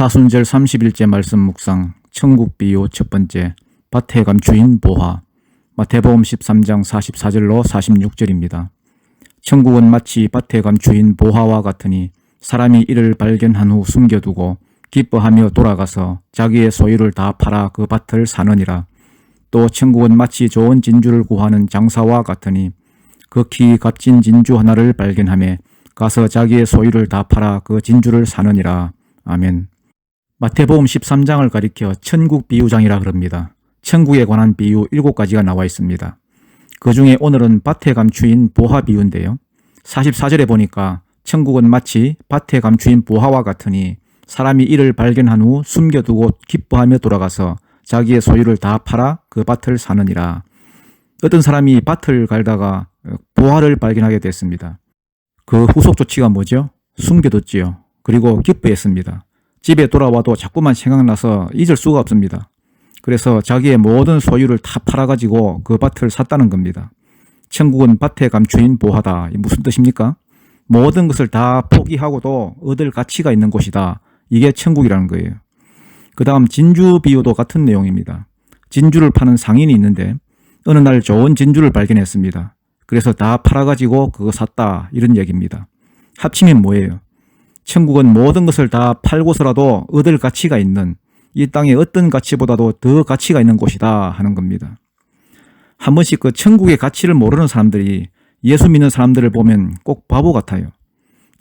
사순절 30일째 말씀 묵상 천국 비유 첫 번째 밭에 감 주인 보화 마태복음 13장 44절로 46절입니다. 천국은 마치 밭에 감 주인 보화와 같으니 사람이 이를 발견한 후 숨겨두고 기뻐하며 돌아가서 자기의 소유를 다 팔아 그 밭을 사느니라. 또 천국은 마치 좋은 진주를 구하는 장사와 같으니 극히 값진 진주 하나를 발견하며 가서 자기의 소유를 다 팔아 그 진주를 사느니라. 아멘. 마태복음 13장을 가리켜 천국 비유장이라 그럽니다. 천국에 관한 비유 7가지가 나와 있습니다. 그 중에 오늘은 밭에 감추인 보화 비유인데요. 44절에 보니까 천국은 마치 밭에 감추인 보화와 같으니 사람이 이를 발견한 후 숨겨두고 기뻐하며 돌아가서 자기의 소유를 다 팔아 그 밭을 사느니라. 어떤 사람이 밭을 갈다가 보화를 발견하게 됐습니다. 그 후속 조치가 뭐죠? 숨겨뒀지요. 그리고 기뻐했습니다. 집에 돌아와도 자꾸만 생각나서 잊을 수가 없습니다. 그래서 자기의 모든 소유를 다 팔아가지고 그 밭을 샀다는 겁니다. 천국은 밭에 감추인 보화다. 무슨 뜻입니까? 모든 것을 다 포기하고도 얻을 가치가 있는 곳이다. 이게 천국이라는 거예요. 그 다음 진주 비유도 같은 내용입니다. 진주를 파는 상인이 있는데 어느 날 좋은 진주를 발견했습니다. 그래서 다 팔아가지고 그거 샀다. 이런 얘기입니다. 합치면 뭐예요? 천국은 모든 것을 다 팔고서라도 얻을 가치가 있는, 이 땅의 어떤 가치보다도 더 가치가 있는 곳이다 하는 겁니다. 한 번씩 그 천국의 가치를 모르는 사람들이 예수 믿는 사람들을 보면 꼭 바보 같아요.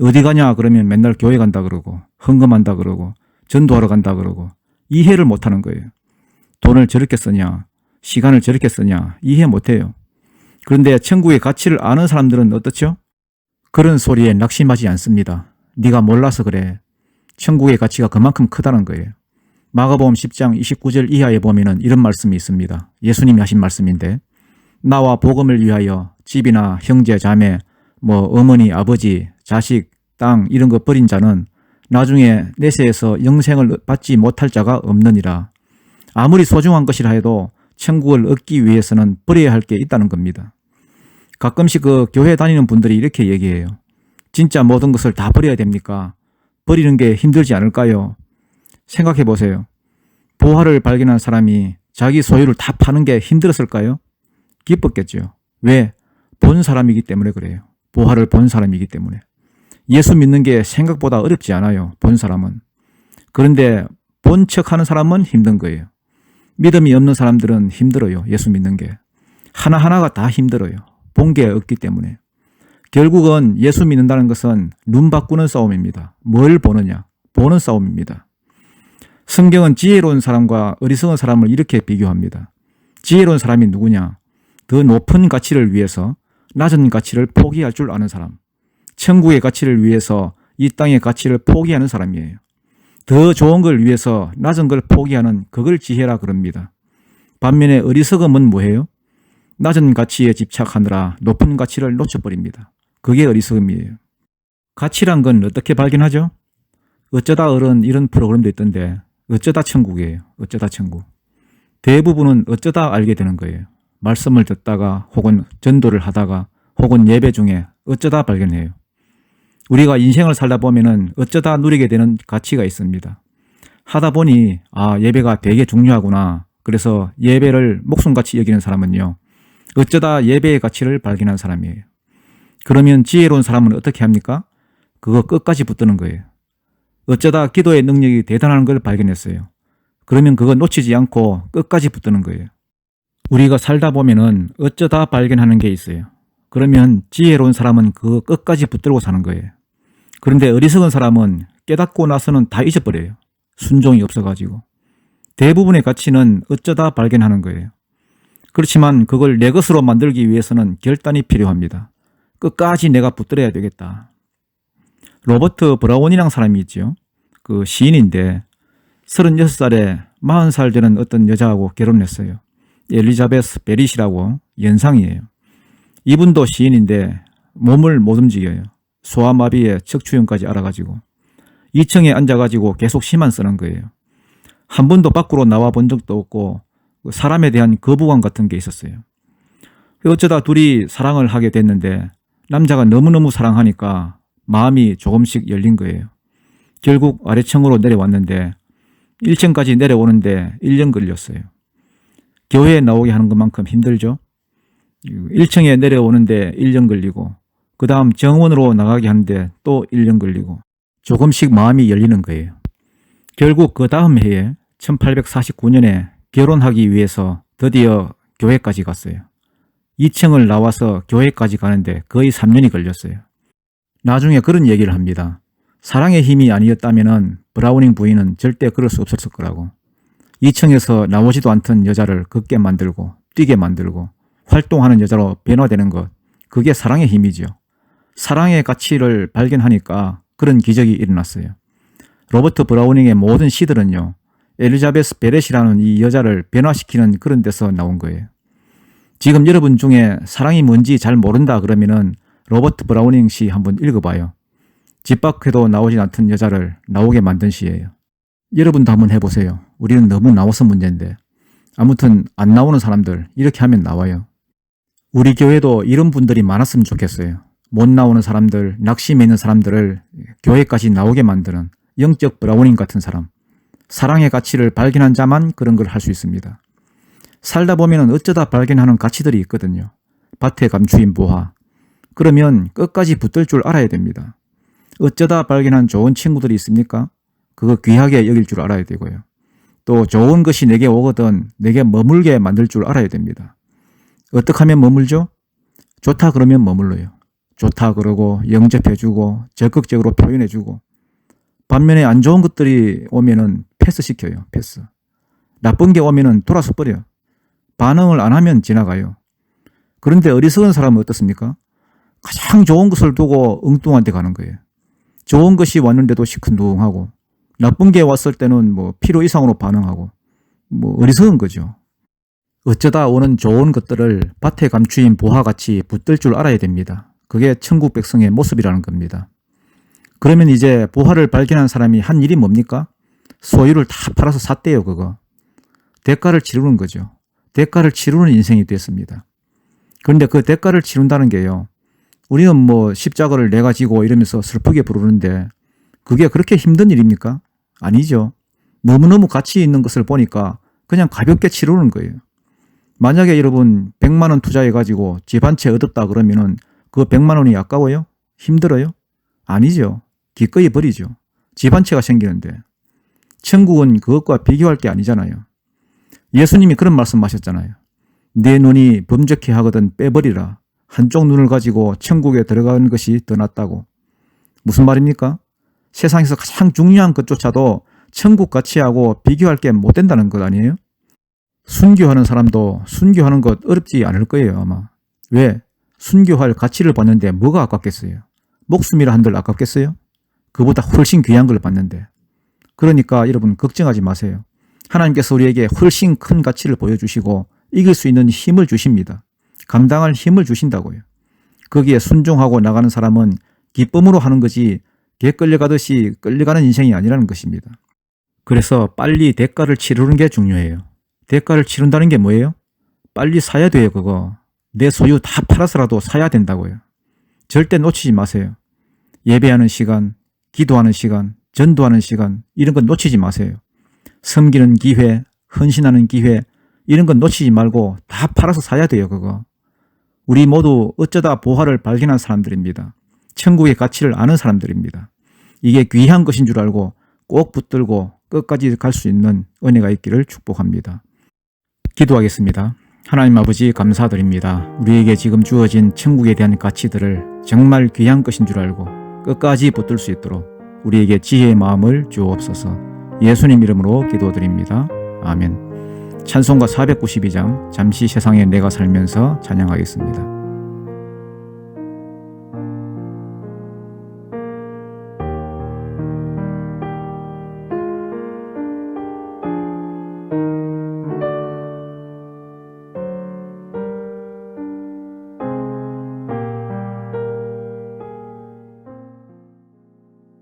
어디 가냐 그러면 맨날 교회 간다 그러고 헌금한다 그러고 전도하러 간다 그러고 이해를 못하는 거예요. 돈을 저렇게 쓰냐, 시간을 저렇게 쓰냐 이해 못해요. 그런데 천국의 가치를 아는 사람들은 어떻죠? 그런 소리에 낙심하지 않습니다. 네가 몰라서 그래. 천국의 가치가 그만큼 크다는 거예요. 마가복음 10장 29절 이하에 보면은 이런 말씀이 있습니다. 예수님이 하신 말씀인데, 나와 복음을 위하여 집이나 형제 자매, 어머니 아버지 자식 땅 이런 거 버린 자는 나중에 내세에서 영생을 받지 못할 자가 없느니라. 아무리 소중한 것이라 해도 천국을 얻기 위해서는 버려야 할 게 있다는 겁니다. 가끔씩 그 교회 다니는 분들이 이렇게 얘기해요. 진짜 모든 것을 다 버려야 됩니까? 버리는 게 힘들지 않을까요? 생각해 보세요. 보화를 발견한 사람이 자기 소유를 다 파는 게 힘들었을까요? 기뻤겠죠. 왜? 본 사람이기 때문에 그래요. 보화를 본 사람이기 때문에. 예수 믿는 게 생각보다 어렵지 않아요. 본 사람은. 그런데 본 척하는 사람은 힘든 거예요. 믿음이 없는 사람들은 힘들어요. 예수 믿는 게. 하나하나가 다 힘들어요. 본 게 없기 때문에. 결국은 예수 믿는다는 것은 눈 바꾸는 싸움입니다. 뭘 보느냐? 보는 싸움입니다. 성경은 지혜로운 사람과 어리석은 사람을 이렇게 비교합니다. 지혜로운 사람이 누구냐? 더 높은 가치를 위해서 낮은 가치를 포기할 줄 아는 사람. 천국의 가치를 위해서 이 땅의 가치를 포기하는 사람이에요. 더 좋은 걸 위해서 낮은 걸 포기하는 그걸 지혜라 그럽니다. 반면에 어리석음은 뭐예요? 낮은 가치에 집착하느라 높은 가치를 놓쳐버립니다. 그게 어리석음이에요. 가치란 건 어떻게 발견하죠? 어쩌다 어른 이런 프로그램도 있던데 어쩌다 천국이에요. 어쩌다 천국. 대부분은 어쩌다 알게 되는 거예요. 말씀을 듣다가 혹은 전도를 하다가 혹은 예배 중에 어쩌다 발견해요. 우리가 인생을 살다 보면은 어쩌다 누리게 되는 가치가 있습니다. 하다 보니 예배가 되게 중요하구나. 그래서 예배를 목숨같이 여기는 사람은요. 어쩌다 예배의 가치를 발견한 사람이에요. 그러면 지혜로운 사람은 어떻게 합니까? 그거 끝까지 붙드는 거예요. 어쩌다 기도의 능력이 대단한 걸 발견했어요. 그러면 그거 놓치지 않고 끝까지 붙드는 거예요. 우리가 살다 보면은 어쩌다 발견하는 게 있어요. 그러면 지혜로운 사람은 그거 끝까지 붙들고 사는 거예요. 그런데 어리석은 사람은 깨닫고 나서는 다 잊어버려요. 순종이 없어가지고. 대부분의 가치는 어쩌다 발견하는 거예요. 그렇지만 그걸 내 것으로 만들기 위해서는 결단이 필요합니다. 끝까지 내가 붙들어야 되겠다. 로버트 브라운이라는 사람이 있죠. 그 시인인데 36살에 40살 되는 어떤 여자하고 결혼했어요. 엘리자베스 베릿이라고 연상이에요. 이분도 시인인데 몸을 못 움직여요. 소아마비에 척추염까지 알아가지고 2층에 앉아가지고 계속 시만 쓰는 거예요. 한 번도 밖으로 나와 본 적도 없고 사람에 대한 거부감 같은 게 있었어요. 어쩌다 둘이 사랑을 하게 됐는데 남자가 너무너무 사랑하니까 마음이 조금씩 열린 거예요. 결국 아래층으로 내려왔는데 1층까지 내려오는데 1년 걸렸어요. 교회에 나오게 하는 것만큼 힘들죠. 1층에 내려오는데 1년 걸리고 그 다음 정원으로 나가게 하는데 또 1년 걸리고 조금씩 마음이 열리는 거예요. 결국 그 다음 해에 1849년에 결혼하기 위해서 드디어 교회까지 갔어요. 2층을 나와서 교회까지 가는데 거의 3년이 걸렸어요. 나중에 그런 얘기를 합니다. 사랑의 힘이 아니었다면 브라우닝 부인은 절대 그럴 수 없었을 거라고. 2층에서 나오지도 않던 여자를 걷게 만들고 뛰게 만들고 활동하는 여자로 변화되는 것, 그게 사랑의 힘이죠. 사랑의 가치를 발견하니까 그런 기적이 일어났어요. 로버트 브라우닝의 모든 시들은요, 엘리자베스 베렛이라는 이 여자를 변화시키는 그런 데서 나온 거예요. 지금 여러분 중에 사랑이 뭔지 잘 모른다 그러면은 로버트 브라우닝 시 한번 읽어봐요. 집 밖에도 나오지 않던 여자를 나오게 만든 시예요. 여러분도 한번 해보세요. 우리는 너무 나와서 문제인데. 아무튼 안 나오는 사람들 이렇게 하면 나와요. 우리 교회도 이런 분들이 많았으면 좋겠어요. 못 나오는 사람들, 낙심해 있는 사람들을 교회까지 나오게 만드는 영적 브라우닝 같은 사람. 사랑의 가치를 발견한 자만 그런 걸 할 수 있습니다. 살다 보면 어쩌다 발견하는 가치들이 있거든요. 밭에 감추인 보화. 그러면 끝까지 붙들 줄 알아야 됩니다. 어쩌다 발견한 좋은 친구들이 있습니까? 그거 귀하게 여길 줄 알아야 되고요. 또 좋은 것이 내게 오거든 내게 머물게 만들 줄 알아야 됩니다. 어떻게 하면 머물죠? 좋다 그러면 머물러요. 좋다 그러고 영접해주고 적극적으로 표현해주고, 반면에 안 좋은 것들이 오면은 패스시켜요. 패스. 나쁜 게 오면은 돌아서 버려요. 반응을 안 하면 지나가요. 그런데 어리석은 사람은 어떻습니까? 가장 좋은 것을 두고 엉뚱한 데 가는 거예요. 좋은 것이 왔는데도 시큰둥하고, 나쁜 게 왔을 때는 뭐 필요 이상으로 반응하고, 뭐 어리석은 거죠. 어쩌다 오는 좋은 것들을 밭에 감추인 보화같이 붙들 줄 알아야 됩니다. 그게 천국 백성의 모습이라는 겁니다. 그러면 이제 보화를 발견한 사람이 한 일이 뭡니까? 소유를 다 팔아서 샀대요. 그거. 대가를 치르는 거죠. 대가를 치르는 인생이 됐습니다. 그런데 그 대가를 치른다는 게요, 우리는 뭐 십자가를 내가 지고 이러면서 슬프게 부르는데 그게 그렇게 힘든 일입니까? 아니죠. 너무너무 가치 있는 것을 보니까 그냥 가볍게 치르는 거예요. 만약에 여러분 100만 원 투자해가지고 집 한 채 얻었다 그러면은 그 100만 원이 아까워요? 힘들어요? 아니죠. 기꺼이 버리죠. 집 한 채가 생기는데. 천국은 그것과 비교할 게 아니잖아요. 예수님이 그런 말씀하셨잖아요. 내 눈이 범죄케 하거든 빼버리라. 한쪽 눈을 가지고 천국에 들어가는 것이 더 낫다고. 무슨 말입니까? 세상에서 가장 중요한 것조차도 천국 가치하고 비교할 게 못 된다는 것 아니에요? 순교하는 사람도 순교하는 것 어렵지 않을 거예요, 아마. 왜? 순교할 가치를 받는데 뭐가 아깝겠어요? 목숨이라 한들 아깝겠어요? 그보다 훨씬 귀한 걸 받는데. 그러니까 여러분 걱정하지 마세요. 하나님께서 우리에게 훨씬 큰 가치를 보여주시고 이길 수 있는 힘을 주십니다. 감당할 힘을 주신다고요. 거기에 순종하고 나가는 사람은 기쁨으로 하는 거지 개 끌려가듯이 끌려가는 인생이 아니라는 것입니다. 그래서 빨리 대가를 치르는 게 중요해요. 대가를 치른다는 게 뭐예요? 빨리 사야 돼요. 그거. 내 소유 다 팔아서라도 사야 된다고요. 절대 놓치지 마세요. 예배하는 시간, 기도하는 시간, 전도하는 시간, 이런 건 놓치지 마세요. 섬기는 기회, 헌신하는 기회, 이런 건 놓치지 말고 다 팔아서 사야 돼요. 그거. 우리 모두 어쩌다 보화를 발견한 사람들입니다. 천국의 가치를 아는 사람들입니다. 이게 귀한 것인 줄 알고 꼭 붙들고 끝까지 갈 수 있는 은혜가 있기를 축복합니다. 기도하겠습니다. 하나님 아버지 감사드립니다. 우리에게 지금 주어진 천국에 대한 가치들을 정말 귀한 것인 줄 알고 끝까지 붙들 수 있도록 우리에게 지혜의 마음을 주옵소서. 예수님 이름으로 기도드립니다. 아멘. 찬송가 492장 잠시 세상에 내가 살면서 찬양하겠습니다.